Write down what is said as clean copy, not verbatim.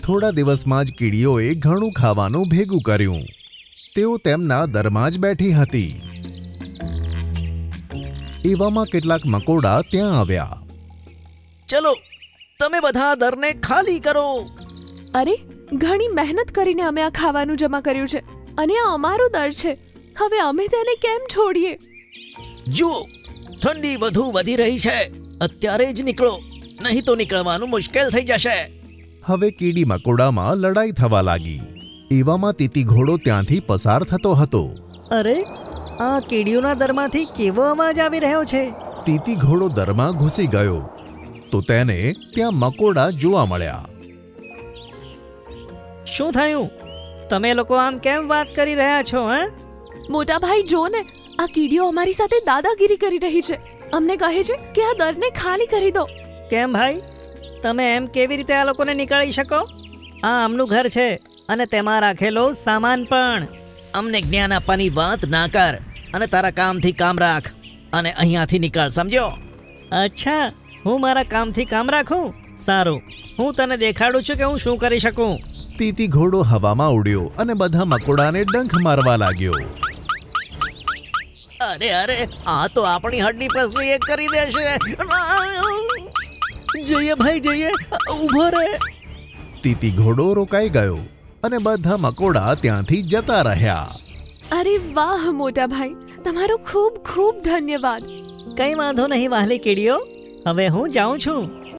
થોડા દિવસમાં જ કીડીઓએ ઘણું ખાવાનું ભેગું કર્યું. તેઓ તેમના દરમાં જ બેઠી હતી. એવામાં કેટલાક મકોડા ત્યાં આવ્યા. ચલો તમે બધા દરને ખાલી કરો. અરે, ઘણી મહેનત કરીને અમે આ ખાવાનું જમા કર્યું છે અને આ અમારું દર છે. હવે અમે તેને કેમ છોડીએ? જુઓ, ઠંડી વધુ વધી રહી છે. અત્યારે જ નીકળો, નહીં તો નીકળવાનું મુશ્કેલ થઈ જશે. હવે કીડી મકોડામાં લડાઈ થવા લાગી. એવામાં તીતી ઘોડો ત્યાંથી પસાર થતો હતો. અરે, આ કીડીઓના દરમાંથી કેવો અવાજ આવી રહ્યો છે? તીતી ઘોડો દરમાં ઘૂસી ગયો તો તેને ત્યાં મકોડા જોવા મળ્યા. શું થયું? તમે લોકો આમ કેમ વાત કરી રહ્યા છો? મોટા ભાઈ, જો ને, આ કીડીઓ અમારી સાથે દાદાગીરી કરી રહી છે. અમને કહે છે કે આ દરને ખાલી કરી દો. કેમ ભાઈ, તમે એમ કેવી રીતે આ લોકોને નીકાળી શકો? આ આમનું ઘર છે અને તેમાં રાખેલો સામાન પણ. અમને જ્ઞાન આપવાની વાત ના કર અને તારા કામથી કામ રાખ અને અહીંયાથી નીકળ, સમજ્યો? અચ્છા, હું મારા કામથી કામ રાખું? સારું, હું તને દેખાડું છું કે હું શું કરી શકું. તીતી ઘોડો હવામાં ઉડ્યો અને બધા મકોડાને ડંખ મારવા લાગ્યો. અરે અરે, આ તો આપણી હડની પસલી એક કરી દેશે. જઈએ ભાઈ, જઈએ, ઊભો રહે. તીતી ઘોડો રોકાઈ ગયો અને બધા મકોડા ત્યાંથી જતા રહ્યા. અરે વાહ મોટા ભાઈ, તમારો ખૂબ ખૂબ ધન્યવાદ. કંઈ વાંધો નહીં વહાલી કીડીઓ, હવે હું જાઉં છું.